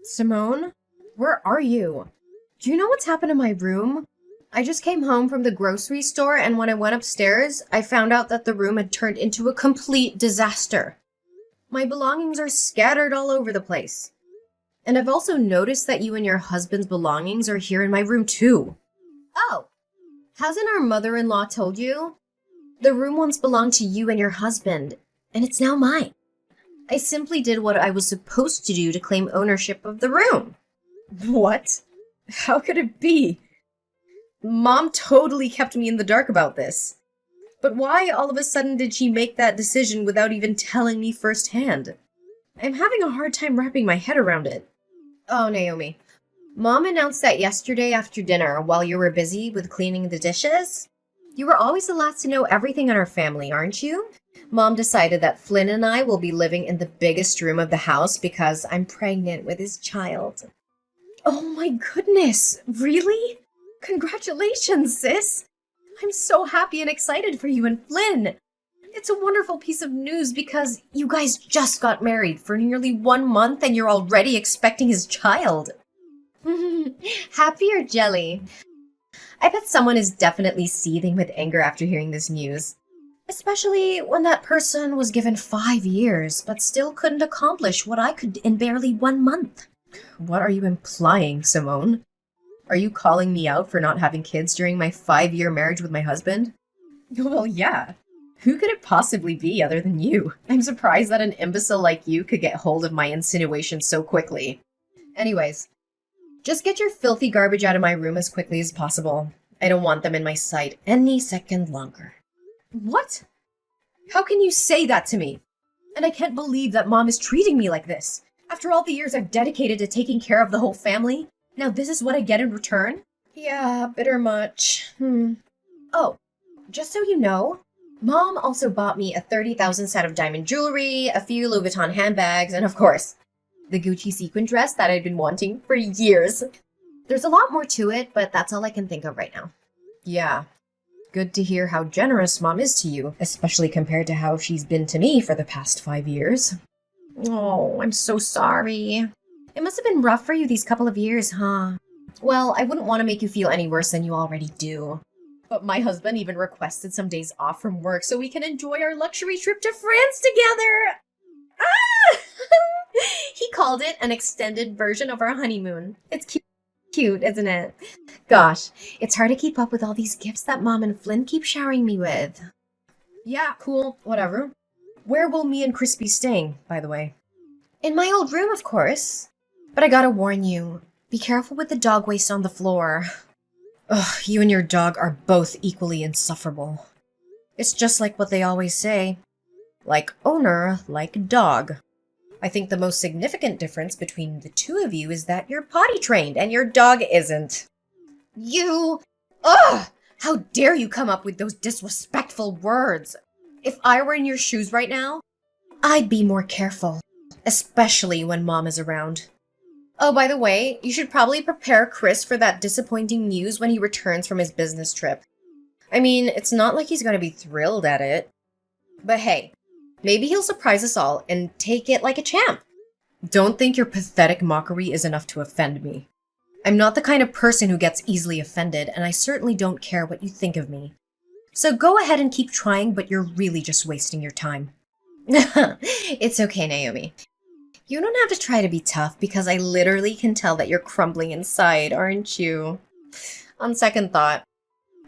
Simone? Where are you? Do you know what's happened in my room? I just came home from the grocery store, and when I went upstairs, I found out that the room had turned into a complete disaster. My belongings are scattered all over the place. And I've also noticed that you and your husband's belongings are here in my room too. Oh, hasn't our mother-in-law told you? The room once belonged to you and your husband, and it's now mine. I simply did what I was supposed to do to claim ownership of the room. What? How could it be? Mom totally kept me in the dark about this. But why all of a sudden did she make that decision without even telling me firsthand? I'm having a hard time wrapping my head around it. Oh, Naomi. Mom announced that yesterday after dinner while you were busy with cleaning the dishes. You were always the last to know everything in our family, aren't you? Mom decided that Flynn and I will be living in the biggest room of the house because I'm pregnant with his child. Oh my goodness, really? Congratulations, sis! I'm so happy and excited for you and Flynn. It's a wonderful piece of news because you guys just got married for nearly 1 month and you're already expecting his child. Happy or jelly? I bet someone is definitely seething with anger after hearing this news. Especially when that person was given 5 years, but still couldn't accomplish what I could in barely 1 month. What are you implying, Simone? Are you calling me out for not having kids during my 5-year marriage with my husband? Well, yeah. Who could it possibly be other than you? I'm surprised that an imbecile like you could get hold of my insinuations so quickly. Anyways, just get your filthy garbage out of my room as quickly as possible. I don't want them in my sight any second longer. What? How can you say that to me? And I can't believe that Mom is treating me like this. After all the years I've dedicated to taking care of the whole family, now this is what I get in return? Yeah, bitter much. Oh, just so you know, Mom also bought me a 30,000 set of diamond jewelry, a few Louis Vuitton handbags, and of course, the Gucci sequin dress that I'd been wanting for years. There's a lot more to it, but that's all I can think of right now. Yeah, good to hear how generous Mom is to you, especially compared to how she's been to me for the past 5 years. Oh, I'm so sorry. It must have been rough for you these couple of years, huh? Well, I wouldn't want to make you feel any worse than you already do. But my husband even requested some days off from work so we can enjoy our luxury trip to France together. Ah! He called it an extended version of our honeymoon. It's cute, isn't it? Gosh, it's hard to keep up with all these gifts that Mom and Flynn keep showering me with. Yeah, cool, whatever. Where will me and Chris be staying, by the way? In my old room, of course. But I gotta warn you, be careful with the dog waste on the floor. Ugh, you and your dog are both equally insufferable. It's just like what they always say. Like owner, like dog. I think the most significant difference between the two of you is that you're potty trained and your dog isn't. You... Ugh! How dare you come up with those disrespectful words? If I were in your shoes right now, I'd be more careful. Especially when Mom is around. Oh, by the way, you should probably prepare Chris for that disappointing news when he returns from his business trip. I mean, it's not like he's gonna be thrilled at it. But hey, maybe he'll surprise us all and take it like a champ. Don't think your pathetic mockery is enough to offend me. I'm not the kind of person who gets easily offended, and I certainly don't care what you think of me. So go ahead and keep trying, but you're really just wasting your time. It's okay, Naomi. You don't have to try to be tough because I literally can tell that you're crumbling inside, aren't you? On second thought,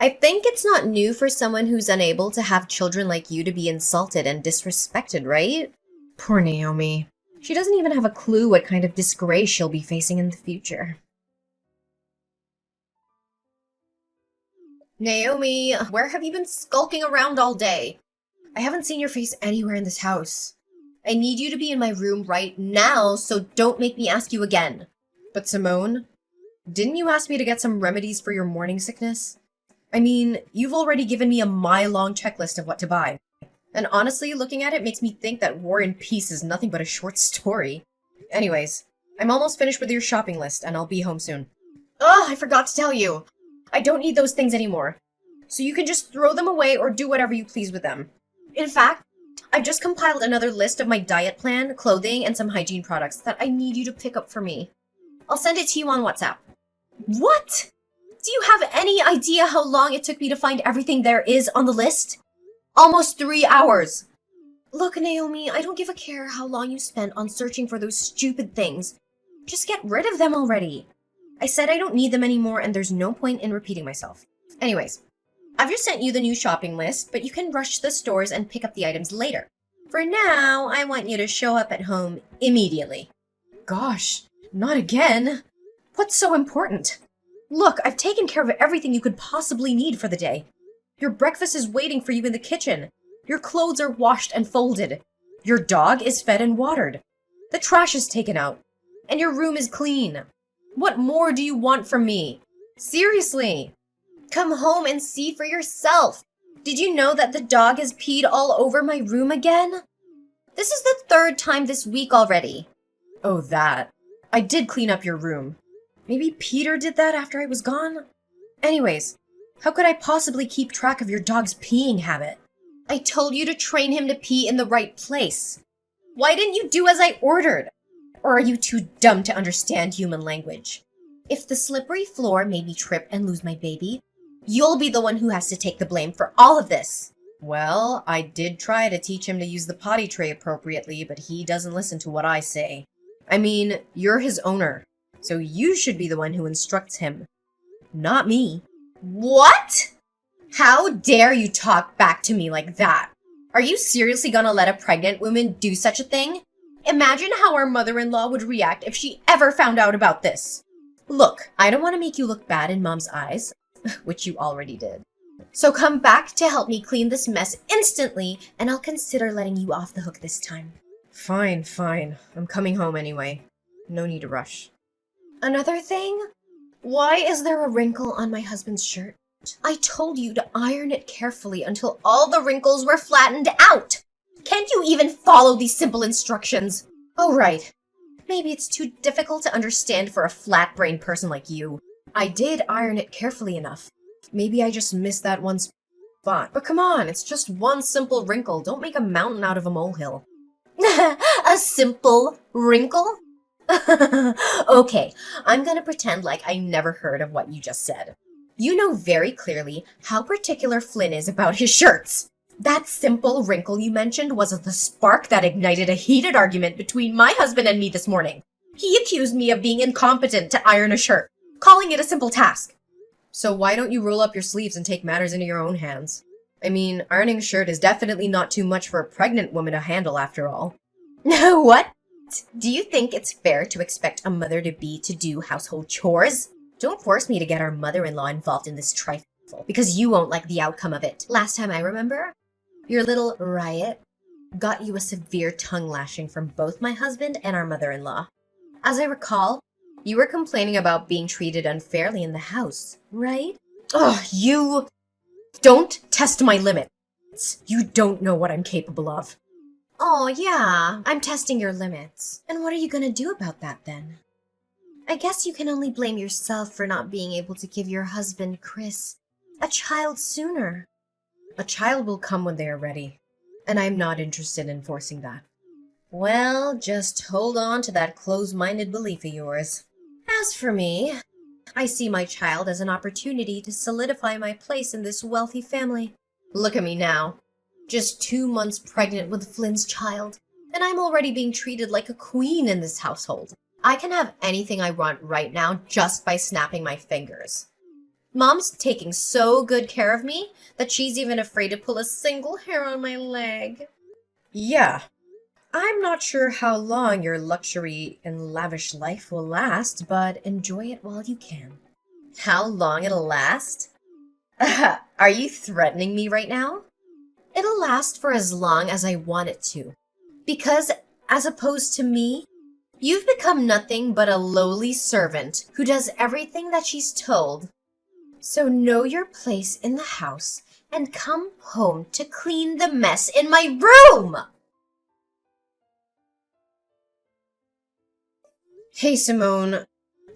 I think it's not new for someone who's unable to have children like you to be insulted and disrespected, right? Poor Naomi. She doesn't even have a clue what kind of disgrace she'll be facing in the future. Naomi, where have you been skulking around all day? I haven't seen your face anywhere in this house. I need you to be in my room right now, so don't make me ask you again. But Simone, didn't you ask me to get some remedies for your morning sickness? I mean, you've already given me a mile-long checklist of what to buy. And honestly, looking at it makes me think that War and Peace is nothing but a short story. Anyways, I'm almost finished with your shopping list, and I'll be home soon. Oh, I forgot to tell you. I don't need those things anymore. So you can just throw them away or do whatever you please with them. In fact, I've just compiled another list of my diet plan, clothing, and some hygiene products that I need you to pick up for me. I'll send it to you on WhatsApp. What? Do you have any idea how long it took me to find everything there is on the list? Almost 3 hours. Look, Naomi, I don't give a care how long you spent on searching for those stupid things. Just get rid of them already. I said I don't need them anymore, and there's no point in repeating myself. Anyways, I've just sent you the new shopping list, but you can rush to the stores and pick up the items later. For now, I want you to show up at home immediately. Gosh, not again. What's so important? Look, I've taken care of everything you could possibly need for the day. Your breakfast is waiting for you in the kitchen. Your clothes are washed and folded. Your dog is fed and watered. The trash is taken out. And your room is clean. What more do you want from me? Seriously. Come home and see for yourself. Did you know that the dog has peed all over my room again? This is the 3rd time this week already. Oh, that. I did clean up your room. Maybe Peter did that after I was gone? Anyways, how could I possibly keep track of your dog's peeing habit? I told you to train him to pee in the right place. Why didn't you do as I ordered? Or are you too dumb to understand human language? If the slippery floor made me trip and lose my baby, you'll be the one who has to take the blame for all of this. Well, I did try to teach him to use the potty tray appropriately, but he doesn't listen to what I say. I mean, you're his owner, so you should be the one who instructs him, not me. What? How dare you talk back to me like that? Are you seriously gonna let a pregnant woman do such a thing? Imagine how our mother-in-law would react if she ever found out about this. Look, I don't want to make you look bad in Mom's eyes, which you already did. So come back to help me clean this mess instantly, and I'll consider letting you off the hook this time. Fine. I'm coming home anyway. No need to rush. Another thing? Why is there a wrinkle on my husband's shirt? I told you to iron it carefully until all the wrinkles were flattened out. Can't you even follow these simple instructions? Oh, right. Maybe it's too difficult to understand for a flat-brained person like you. I did iron it carefully enough. Maybe I just missed that one spot. But come on, it's just one simple wrinkle. Don't make a mountain out of a molehill. A simple wrinkle? Okay, I'm gonna pretend like I never heard of what you just said. You know very clearly how particular Flynn is about his shirts. That simple wrinkle you mentioned was the spark that ignited a heated argument between my husband and me this morning. He accused me of being incompetent to iron a shirt, calling it a simple task. So why don't you roll up your sleeves and take matters into your own hands? I mean, ironing a shirt is definitely not too much for a pregnant woman to handle after all. What? Do you think it's fair to expect a mother-to-be to do household chores? Don't force me to get our mother-in-law involved in this trifle, because you won't like the outcome of it. Last time I remember, your little riot got you a severe tongue lashing from both my husband and our mother-in-law. As I recall, you were complaining about being treated unfairly in the house, right? Oh, you don't test my limits. You don't know what I'm capable of. Oh, yeah, I'm testing your limits. And what are you gonna do about that then? I guess you can only blame yourself for not being able to give your husband, Chris, a child sooner. A child will come when they are ready, and I'm not interested in forcing that. Well, just hold on to that close-minded belief of yours. As for me, I see my child as an opportunity to solidify my place in this wealthy family. Look at me now. Just 2 months pregnant with Flynn's child, and I'm already being treated like a queen in this household. I can have anything I want right now just by snapping my fingers. Mom's taking so good care of me that she's even afraid to pull a single hair on my leg. Yeah, I'm not sure how long your luxury and lavish life will last, but enjoy it while you can. How long it'll last? Are you threatening me right now? It'll last for as long as I want it to. Because, as opposed to me, you've become nothing but a lowly servant who does everything that she's told. So know your place in the house and come home to clean the mess in my room! Hey, Simone,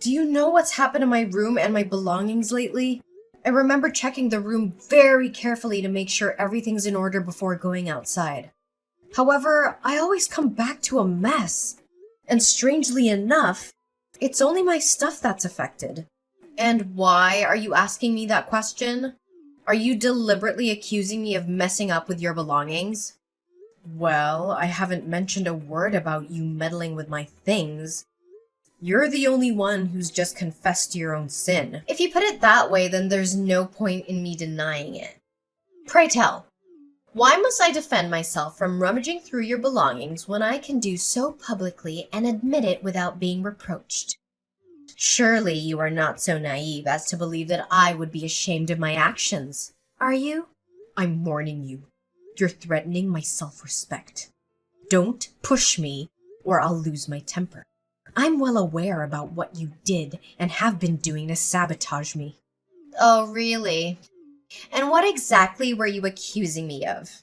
do you know what's happened to my room and my belongings lately? I remember checking the room very carefully to make sure everything's in order before going outside. However, I always come back to a mess. And strangely enough, It's only my stuff that's affected. And why are you asking me that question? Are you deliberately accusing me of messing up with your belongings? Well, I haven't mentioned a word about you meddling with my things. You're the only one who's just confessed to your own sin. If you put it that way, then there's no point in me denying it. Pray tell, why must I defend myself from rummaging through your belongings when I can do so publicly and admit it without being reproached? Surely you are not so naive as to believe that I would be ashamed of my actions, are you? I'm warning you. You're threatening my self-respect. Don't push me, or I'll lose my temper. I'm well aware about what you did and have been doing to sabotage me. Oh, really? And what exactly were you accusing me of?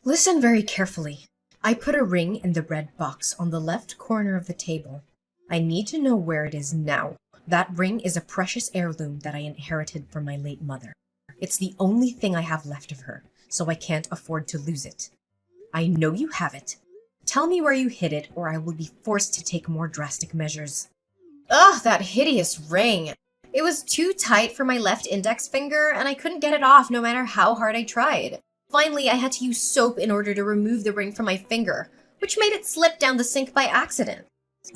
Listen very carefully. I put a ring in the red box on the left corner of the table. I need to know where it is now. That ring is a precious heirloom that I inherited from my late mother. It's the only thing I have left of her, so I can't afford to lose it. I know you have it. Tell me where you hid it, or I will be forced to take more drastic measures. Ugh, that hideous ring. It was too tight for my left index finger, and I couldn't get it off no matter how hard I tried. Finally, I had to use soap in order to remove the ring from my finger, which made it slip down the sink by accident.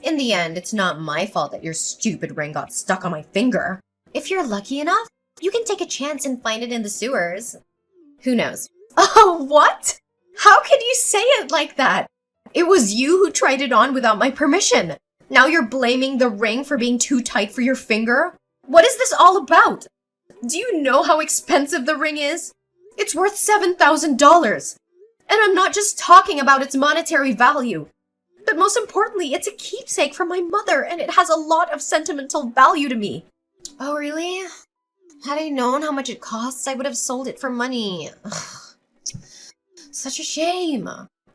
In the end, it's not my fault that your stupid ring got stuck on my finger. If you're lucky enough, you can take a chance and find it in the sewers. Who knows? Oh, what? How can you say it like that? It was you who tried it on without my permission. Now you're blaming the ring for being too tight for your finger? What is this all about? Do you know how expensive the ring is? It's worth $7,000. And I'm not just talking about its monetary value. But most importantly, it's a keepsake from my mother, and it has a lot of sentimental value to me. Oh, really? Had I known how much it costs, I would have sold it for money. Ugh. Such a shame.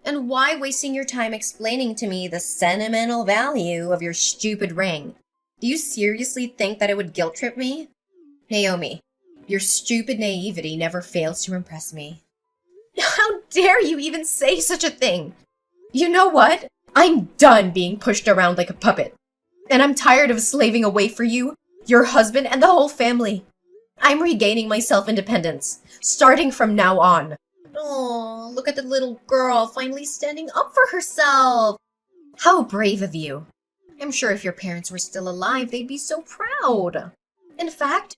And why wasting your time explaining to me the sentimental value of your stupid ring? Do you seriously think that it would guilt trip me? Naomi, your stupid naivety never fails to impress me. How dare you even say such a thing? You know what? I'm done being pushed around like a puppet. And I'm tired of slaving away for you, your husband, and the whole family. I'm regaining my self-independence, starting from now on. Oh, look at the little girl finally standing up for herself. How brave of you. I'm sure if your parents were still alive, they'd be so proud. In fact,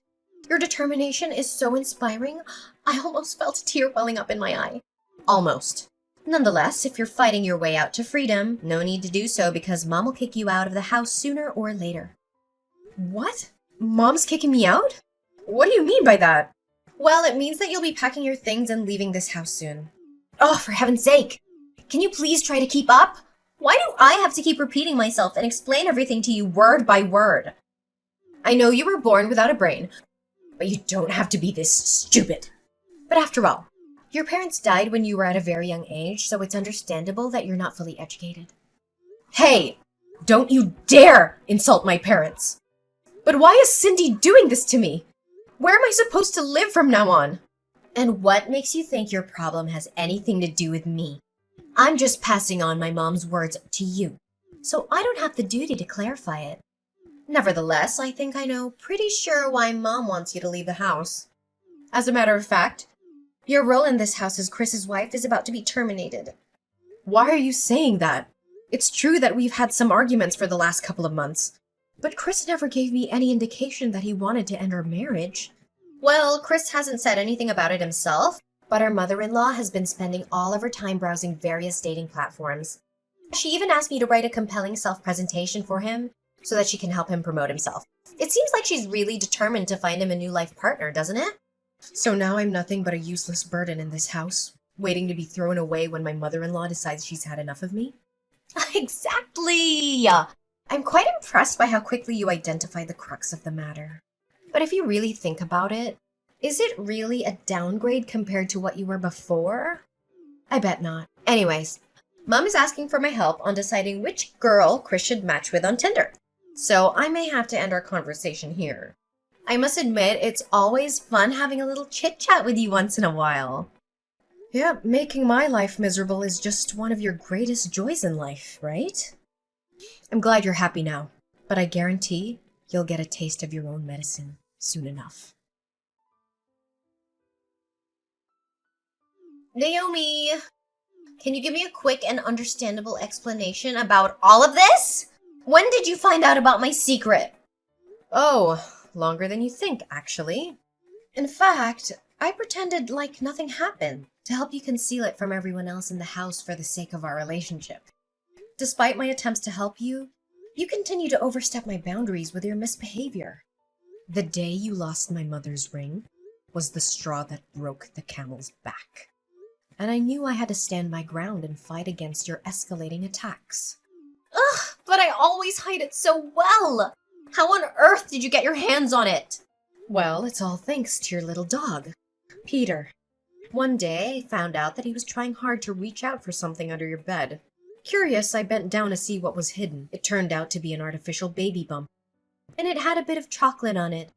your determination is so inspiring, I almost felt a tear welling up in my eye. Almost. Nonetheless, if you're fighting your way out to freedom, no need to do so because Mom will kick you out of the house sooner or later. What? Mom's kicking me out? What do you mean by that? Well, it means that you'll be packing your things and leaving this house soon. Oh, for heaven's sake! Can you please try to keep up? Why do I have to keep repeating myself and explain everything to you word by word? I know you were born without a brain, but you don't have to be this stupid. But after all, your parents died when you were at a very young age, so it's understandable that you're not fully educated. Hey! Don't you dare insult my parents! But why is Cindy doing this to me? Where am I supposed to live from now on? And what makes you think your problem has anything to do with me? I'm just passing on my mom's words to you, so I don't have the duty to clarify it. Nevertheless, I think I know pretty sure why Mom wants you to leave the house. As a matter of fact, your role in this house as Chris's wife is about to be terminated. Why are you saying that? It's true that we've had some arguments for the last couple of months, but Chris never gave me any indication that he wanted to end our marriage. Well, Chris hasn't said anything about it himself, but our mother-in-law has been spending all of her time browsing various dating platforms. She even asked me to write a compelling self-presentation for him so that she can help him promote himself. It seems like she's really determined to find him a new life partner, doesn't it? So now I'm nothing but a useless burden in this house, waiting to be thrown away when my mother-in-law decides she's had enough of me? Exactly! I'm quite impressed by how quickly you identified the crux of the matter. But if you really think about it, is it really a downgrade compared to what you were before? I bet not. Anyways, Mom is asking for my help on deciding which girl Chris should match with on Tinder. So I may have to end our conversation here. I must admit, it's always fun having a little chit-chat with you once in a while. Yep, making my life miserable is just one of your greatest joys in life, right? I'm glad you're happy now. But I guarantee you'll get a taste of your own medicine soon enough. Naomi, can you give me a quick and understandable explanation about all of this? When did you find out about my secret? Oh, longer than you think, actually. In fact, I pretended like nothing happened to help you conceal it from everyone else in the house for the sake of our relationship. Despite my attempts to help you, you continue to overstep my boundaries with your misbehavior. The day you lost my mother's ring was the straw that broke the camel's back. And I knew I had to stand my ground and fight against your escalating attacks. Ugh, but I always hide it so well! How on earth did you get your hands on it? Well, it's all thanks to your little dog, Peter. One day, I found out that he was trying hard to reach out for something under your bed. Curious, I bent down to see what was hidden. It turned out to be an artificial baby bump, and it had a bit of chocolate on it,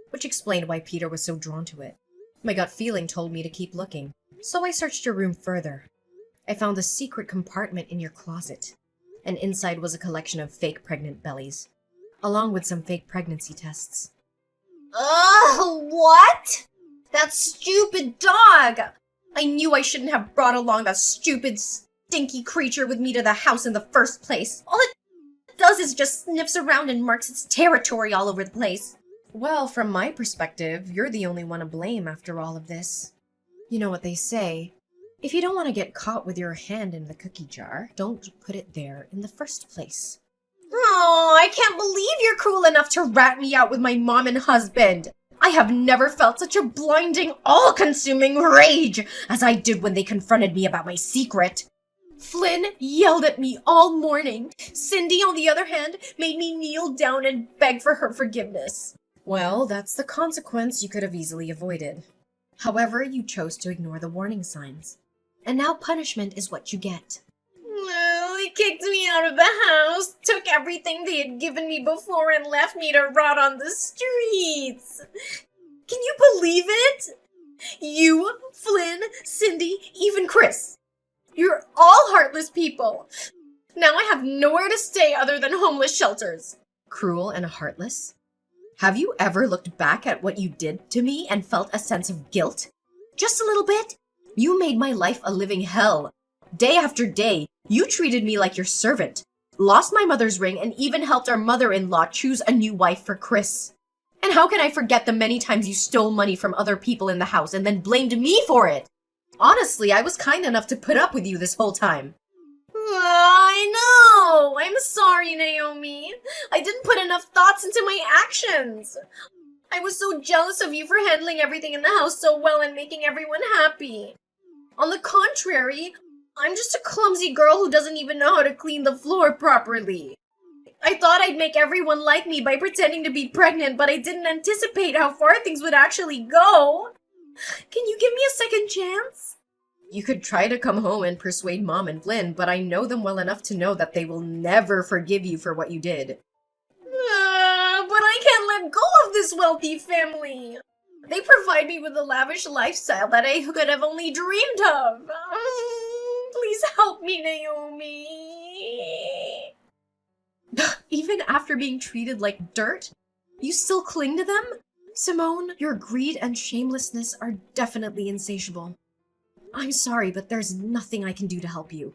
which explained why Peter was so drawn to it. My gut feeling told me to keep looking, so I searched your room further. I found a secret compartment in your closet, and inside was a collection of fake pregnant bellies, along with some fake pregnancy tests. Ugh, what? That stupid dog! I knew I shouldn't have brought along that stupid, stinky creature with me to the house in the first place. All it does is just sniffs around and marks its territory all over the place. Well, from my perspective, you're the only one to blame after all of this. You know what they say, if you don't want to get caught with your hand in the cookie jar, don't put it there in the first place. Oh, I can't believe you're cruel enough to rat me out with my mom and husband. I have never felt such a blinding, all-consuming rage as I did when they confronted me about my secret. Flynn yelled at me all morning. Cindy, on the other hand, made me kneel down and beg for her forgiveness. Well, that's the consequence you could have easily avoided. However, you chose to ignore the warning signs. And now punishment is what you get. Well, they kicked me out of the house, took everything they had given me before, and left me to rot on the streets. Can you believe it? You, Flynn, Cindy, even Chris. You're all heartless people. Now I have nowhere to stay other than homeless shelters. Cruel and heartless? Have you ever looked back at what you did to me and felt a sense of guilt? Just a little bit? You made my life a living hell. Day after day, you treated me like your servant, lost my mother's ring, and even helped our mother-in-law choose a new wife for Chris. And how can I forget the many times you stole money from other people in the house and then blamed me for it? Honestly, I was kind enough to put up with you this whole time. I know! I'm sorry, Naomi. I didn't put enough thoughts into my actions. I was so jealous of you for handling everything in the house so well and making everyone happy. On the contrary, I'm just a clumsy girl who doesn't even know how to clean the floor properly. I thought I'd make everyone like me by pretending to be pregnant, but I didn't anticipate how far things would actually go. Can you give me a second chance? You could try to come home and persuade Mom and Flynn, but I know them well enough to know that they will never forgive you for what you did. But I can't let go of this wealthy family. They provide me with a lavish lifestyle that I could have only dreamed of. Please help me, Naomi. Even after being treated like dirt, you still cling to them? Simone, your greed and shamelessness are definitely insatiable. I'm sorry, but there's nothing I can do to help you.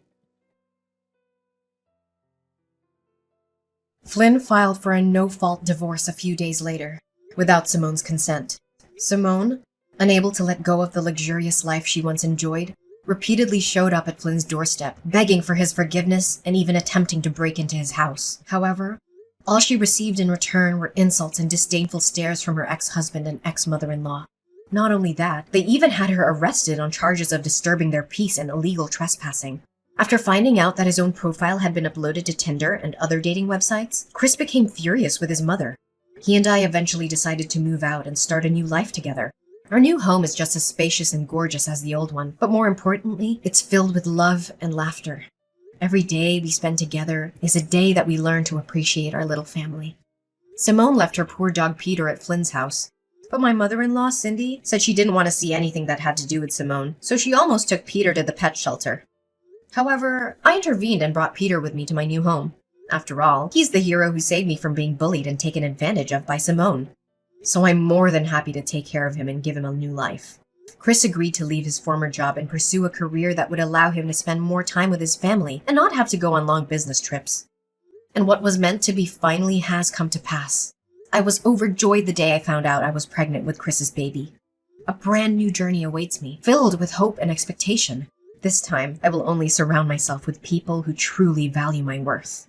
Flynn filed for a no-fault divorce a few days later, without Simone's consent. Simone, unable to let go of the luxurious life she once enjoyed, repeatedly showed up at Flynn's doorstep, begging for his forgiveness and even attempting to break into his house. However, all she received in return were insults and disdainful stares from her ex-husband and ex-mother-in-law. Not only that, they even had her arrested on charges of disturbing their peace and illegal trespassing. After finding out that his own profile had been uploaded to Tinder and other dating websites, Chris became furious with his mother. He and I eventually decided to move out and start a new life together. Our new home is just as spacious and gorgeous as the old one, but more importantly, it's filled with love and laughter. Every day we spend together is a day that we learn to appreciate our little family. Simone left her poor dog Peter at Flynn's house, but my mother-in-law, Cindy, said she didn't want to see anything that had to do with Simone, so she almost took Peter to the pet shelter. However, I intervened and brought Peter with me to my new home. After all, he's the hero who saved me from being bullied and taken advantage of by Simone. So I'm more than happy to take care of him and give him a new life. Chris agreed to leave his former job and pursue a career that would allow him to spend more time with his family and not have to go on long business trips. And what was meant to be finally has come to pass. I was overjoyed the day I found out I was pregnant with Chris's baby. A brand new journey awaits me, filled with hope and expectation. This time, I will only surround myself with people who truly value my worth.